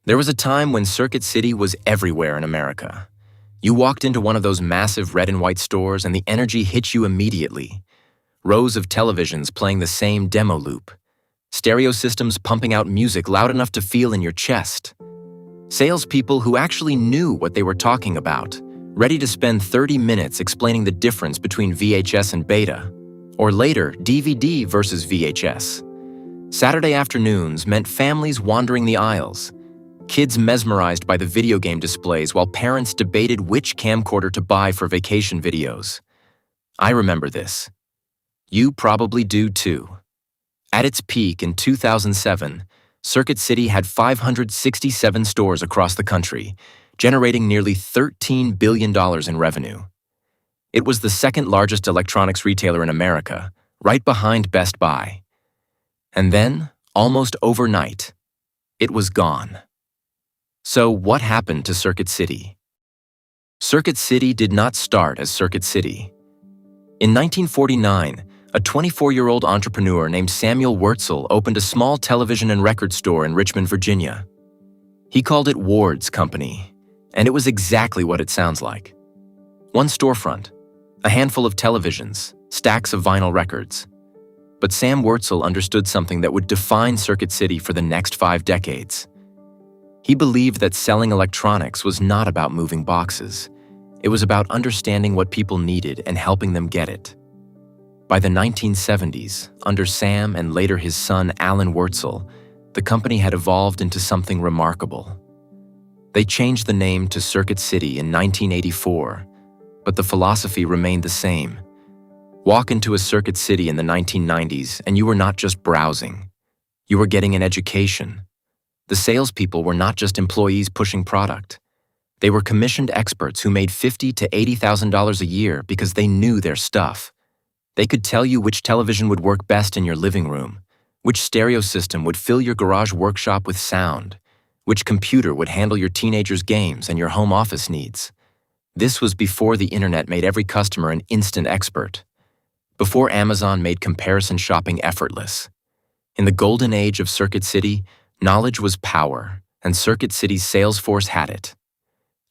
There was a time when Circuit City was everywhere in America. You walked into one of those massive red and white stores and the energy hit you immediately. Rows of televisions playing the same demo loop. Stereo systems pumping out music loud enough to feel in your chest. Salespeople who actually knew what they were talking about, ready to spend 30 minutes explaining the difference between VHS and beta, or later, DVD versus VHS. Saturday afternoons meant families wandering the aisles, kids mesmerized by the video game displays while parents debated which camcorder to buy for vacation videos. I remember this. You probably do too. At its peak in 2007, Circuit City had 567 stores across the country, generating nearly $13 billion in revenue. It was the second largest electronics retailer in America, right behind Best Buy. And then, almost overnight, it was gone. So what happened to Circuit City? Circuit City did not start as Circuit City. In 1949, a 24-year-old entrepreneur named Samuel Wurtzel opened a small television and record store in Richmond, Virginia. He called it Ward's Company, and it was exactly what it sounds like. One storefront, a handful of televisions, stacks of vinyl records. But Sam Wurtzel understood something that would define Circuit City for the next 5 decades. He believed that selling electronics was not about moving boxes. It was about understanding what people needed and helping them get it. By the 1970s, under Sam and later his son Alan Wurtzel, the company had evolved into something remarkable. They changed the name to Circuit City in 1984, but the philosophy remained the same. Walk into a Circuit City in the 1990s and you were not just browsing. You were getting an education. The salespeople were not just employees pushing product. They were commissioned experts who made $50,000 to $80,000 a year because they knew their stuff. They could tell you which television would work best in your living room, which stereo system would fill your garage workshop with sound, which computer would handle your teenagers' games and your home office needs. This was before the internet made every customer an instant expert. Before Amazon made comparison shopping effortless. In the golden age of Circuit City, knowledge was power, and Circuit City's sales force had it.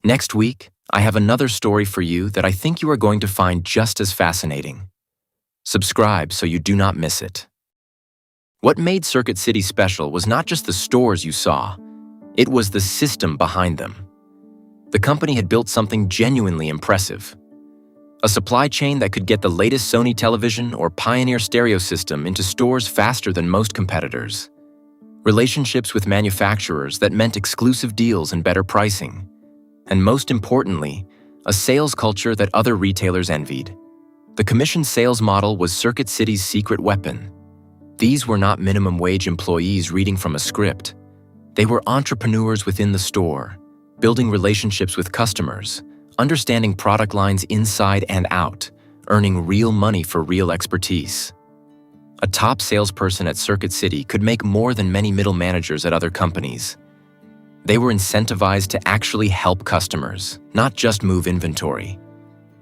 Next week, I have another story for you that I think you are going to find just as fascinating. Subscribe so you do not miss it. What made Circuit City special was not just the stores you saw, it was the system behind them. The company had built something genuinely impressive. A supply chain that could get the latest Sony television or Pioneer stereo system into stores faster than most competitors. Relationships with manufacturers that meant exclusive deals and better pricing. And most importantly, a sales culture that other retailers envied. The commission sales model was Circuit City's secret weapon. These were not minimum wage employees reading from a script. They were entrepreneurs within the store, building relationships with customers, understanding product lines inside and out, earning real money for real expertise. A top salesperson at Circuit City could make more than many middle managers at other companies. They were incentivized to actually help customers, not just move inventory.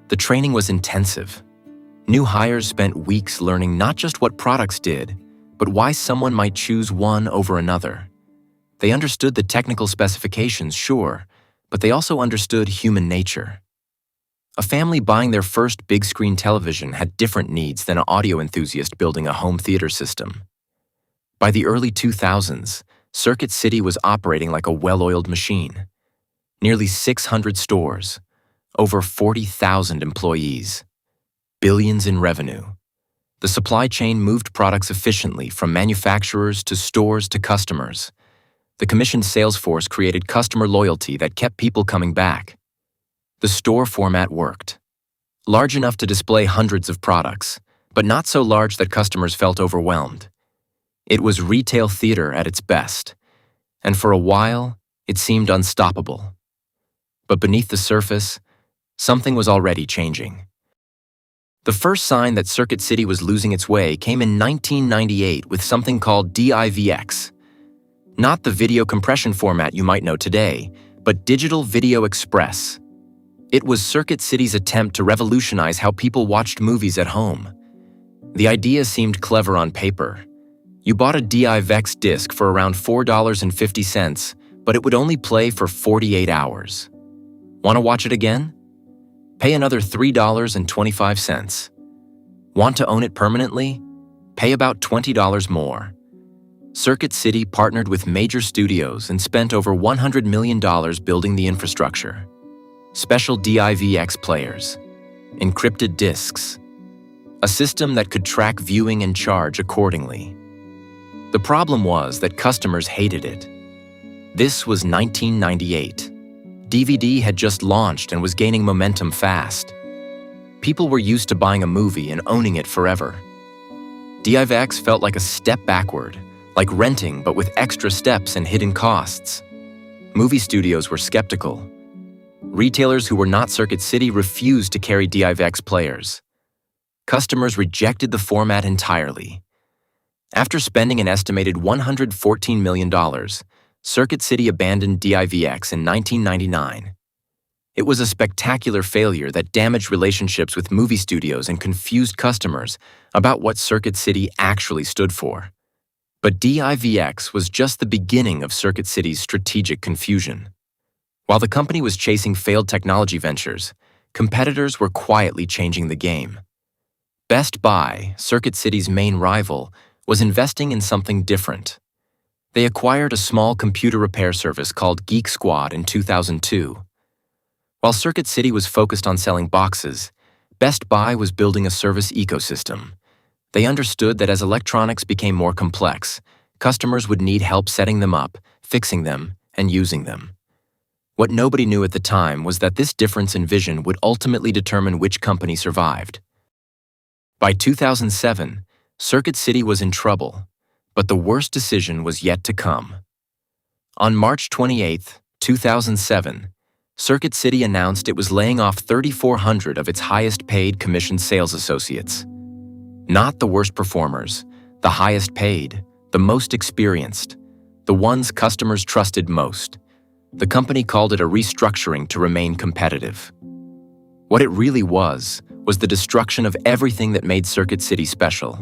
The training was intensive. New hires spent weeks learning not just what products did, but why someone might choose one over another. They understood the technical specifications, sure, but they also understood human nature. A family buying their first big-screen television had different needs than an audio enthusiast building a home theater system. By the early 2000s, Circuit City was operating like a well-oiled machine. Nearly 600 stores, over 40,000 employees, billions in revenue. The supply chain moved products efficiently from manufacturers to stores to customers. The commissioned sales force created customer loyalty that kept people coming back. The store format worked. Large enough to display hundreds of products, but not so large that customers felt overwhelmed. It was retail theater at its best, and for a while, it seemed unstoppable. But beneath the surface, something was already changing. The first sign that Circuit City was losing its way came in 1998 with something called DIVX. Not the video compression format you might know today, but Digital Video Express. It was Circuit City's attempt to revolutionize how people watched movies at home. The idea seemed clever on paper. You bought a DIVX disc for around $4.50, but it would only play for 48 hours. Want to watch it again? Pay another $3.25. Want to own it permanently? Pay about $20 more. Circuit City partnered with major studios and spent over $100 million building the infrastructure. Special DIVX players, encrypted discs, a system that could track viewing and charge accordingly. The problem was that customers hated it. This was 1998. DVD had just launched and was gaining momentum fast. People were used to buying a movie and owning it forever. DIVX felt like a step backward, like renting but with extra steps and hidden costs. Movie studios were skeptical. Retailers who were not Circuit City refused to carry DIVX players. Customers rejected the format entirely. After spending an estimated $114 million, Circuit City abandoned DIVX in 1999. It was a spectacular failure that damaged relationships with movie studios and confused customers about what Circuit City actually stood for. But DIVX was just the beginning of Circuit City's strategic confusion. While the company was chasing failed technology ventures, competitors were quietly changing the game. Best Buy, Circuit City's main rival, was investing in something different. They acquired a small computer repair service called Geek Squad in 2002. While Circuit City was focused on selling boxes, Best Buy was building a service ecosystem. They understood that as electronics became more complex, customers would need help setting them up, fixing them, and using them. What nobody knew at the time was that this difference in vision would ultimately determine which company survived. By 2007, Circuit City was in trouble, but the worst decision was yet to come. On March 28, 2007, Circuit City announced it was laying off 3,400 of its highest-paid commissioned sales associates. Not the worst performers, the highest paid, the most experienced, the ones customers trusted most. The company called it a restructuring to remain competitive. What it really was the destruction of everything that made Circuit City special.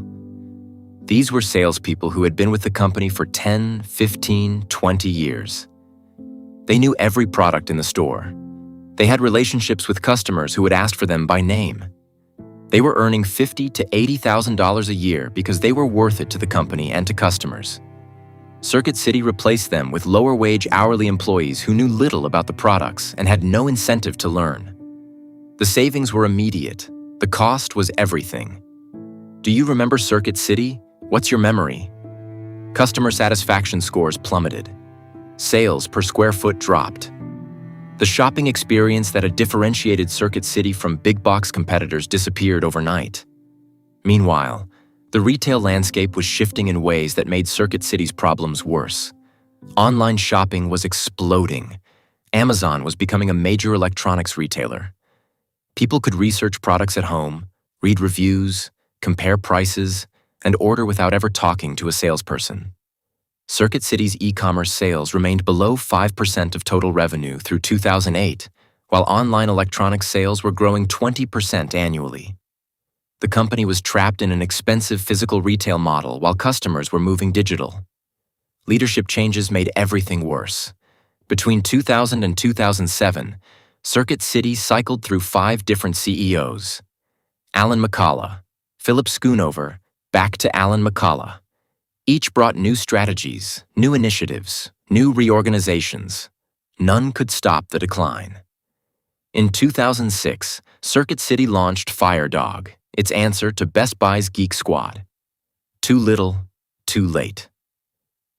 These were salespeople who had been with the company for 10, 15, 20 years. They knew every product in the store. They had relationships with customers who had asked for them by name. They were earning $50,000 to $80,000 a year because they were worth it to the company and to customers. Circuit City replaced them with lower-wage hourly employees who knew little about the products and had no incentive to learn. The savings were immediate. The cost was everything. Do you remember Circuit City? What's your memory? Customer satisfaction scores plummeted. Sales per square foot dropped. The shopping experience that had differentiated Circuit City from big-box competitors disappeared overnight. Meanwhile, the retail landscape was shifting in ways that made Circuit City's problems worse. Online shopping was exploding. Amazon was becoming a major electronics retailer. People could research products at home, read reviews, compare prices, and order without ever talking to a salesperson. Circuit City's e-commerce sales remained below 5% of total revenue through 2008, while online electronics sales were growing 20% annually. The company was trapped in an expensive physical retail model while customers were moving digital. Leadership changes made everything worse. Between 2000 and 2007, Circuit City cycled through 5 different CEOs. Alan McCullough, Philip Schoonover, back to Alan McCullough. Each brought new strategies, new initiatives, new reorganizations. None could stop the decline. In 2006, Circuit City launched FireDog, its answer to Best Buy's Geek Squad. Too little, too late.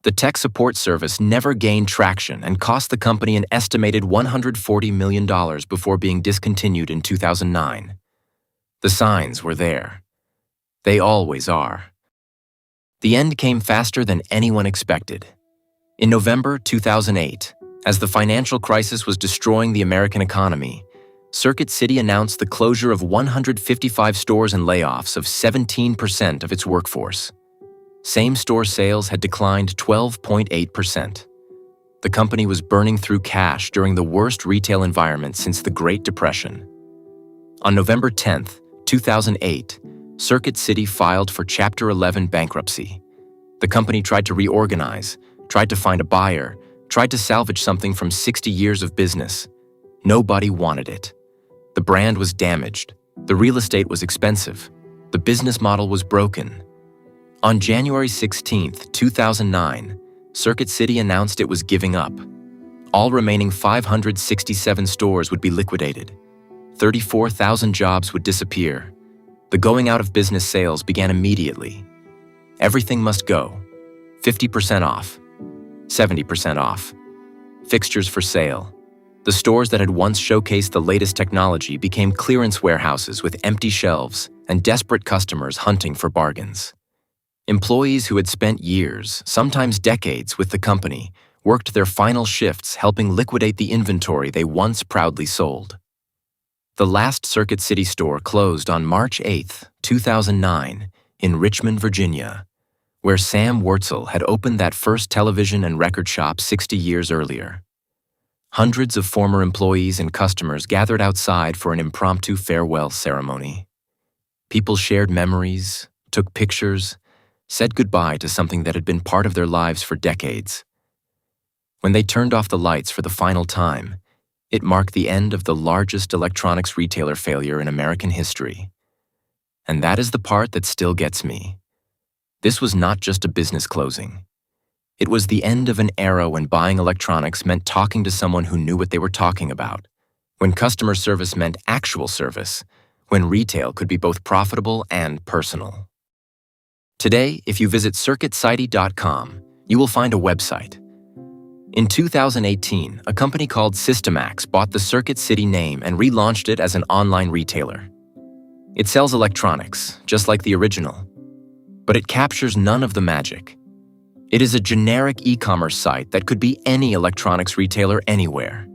The tech support service never gained traction and cost the company an estimated $140 million before being discontinued in 2009. The signs were there. They always are. The end came faster than anyone expected. In November 2008, as the financial crisis was destroying the American economy, Circuit City announced the closure of 155 stores and layoffs of 17% of its workforce. Same-store sales had declined 12.8%. The company was burning through cash during the worst retail environment since the Great Depression. On November 10, 2008, Circuit City filed for Chapter 11 bankruptcy. The company tried to reorganize, tried to find a buyer, tried to salvage something from 60 years of business. Nobody wanted it. The brand was damaged. The real estate was expensive. The business model was broken. On January 16, 2009, Circuit City announced it was giving up. All remaining 567 stores would be liquidated. 34,000 jobs would disappear. The going out of business sales began immediately. Everything must go. 50% off. 70% off. Fixtures for sale. The stores that had once showcased the latest technology became clearance warehouses with empty shelves and desperate customers hunting for bargains. Employees who had spent years, sometimes decades, with the company worked their final shifts helping liquidate the inventory they once proudly sold. The last Circuit City store closed on March 8, 2009, in Richmond, Virginia, where Sam Wurtzel had opened that first television and record shop 60 years earlier. Hundreds of former employees and customers gathered outside for an impromptu farewell ceremony. People shared memories, took pictures, said goodbye to something that had been part of their lives for decades. When they turned off the lights for the final time, it marked the end of the largest electronics retailer failure in American history. And that is the part that still gets me. This was not just a business closing. It was the end of an era when buying electronics meant talking to someone who knew what they were talking about, when customer service meant actual service, when retail could be both profitable and personal. Today, if you visit circuitcity.com, you will find a website. In 2018, a company called Systemax bought the Circuit City name and relaunched it as an online retailer. It sells electronics, just like the original, but it captures none of the magic. It is a generic e-commerce site that could be any electronics retailer anywhere.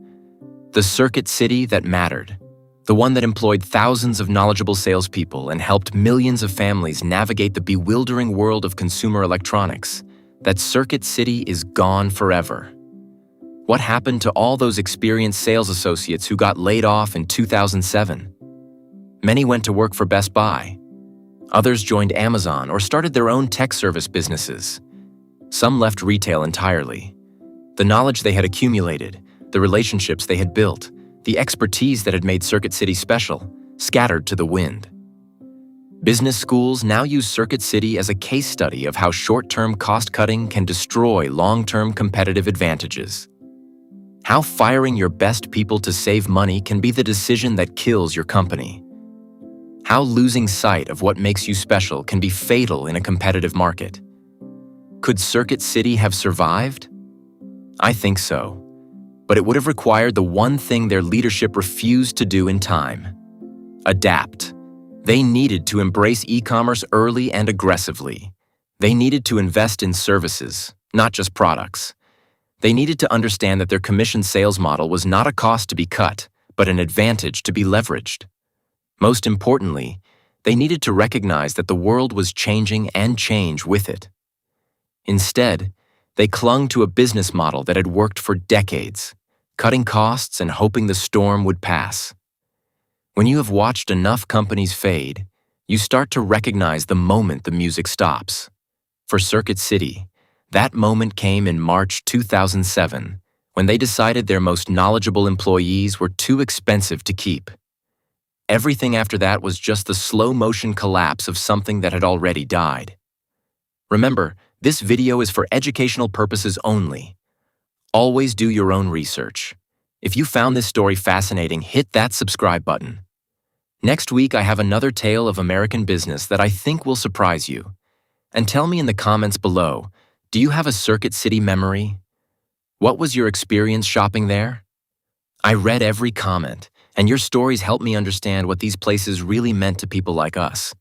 The Circuit City that mattered, the one that employed thousands of knowledgeable salespeople and helped millions of families navigate the bewildering world of consumer electronics, that Circuit City is gone forever. What happened to all those experienced sales associates who got laid off in 2007? Many went to work for Best Buy. Others joined Amazon or started their own tech service businesses. Some left retail entirely. The knowledge they had accumulated, the relationships they had built, the expertise that had made Circuit City special, scattered to the wind. Business schools now use Circuit City as a case study of how short-term cost-cutting can destroy long-term competitive advantages. How firing your best people to save money can be the decision that kills your company. How losing sight of what makes you special can be fatal in a competitive market. Could Circuit City have survived? I think so, but it would have required the one thing their leadership refused to do in time: adapt. They needed to embrace e-commerce early and aggressively. They needed to invest in services, not just products. They needed to understand that their commission sales model was not a cost to be cut, but an advantage to be leveraged. Most importantly, they needed to recognize that the world was changing and change with it. Instead, they clung to a business model that had worked for decades, cutting costs and hoping the storm would pass. When you have watched enough companies fade, you start to recognize the moment the music stops. For Circuit City, that moment came in March 2007, when they decided their most knowledgeable employees were too expensive to keep. Everything after that was just the slow-motion collapse of something that had already died. Remember, this video is for educational purposes only. Always do your own research. If you found this story fascinating, hit that subscribe button. Next week, I have another tale of American business that I think will surprise you. And tell me in the comments below, do you have a Circuit City memory? What was your experience shopping there? I read every comment, and your stories help me understand what these places really meant to people like us.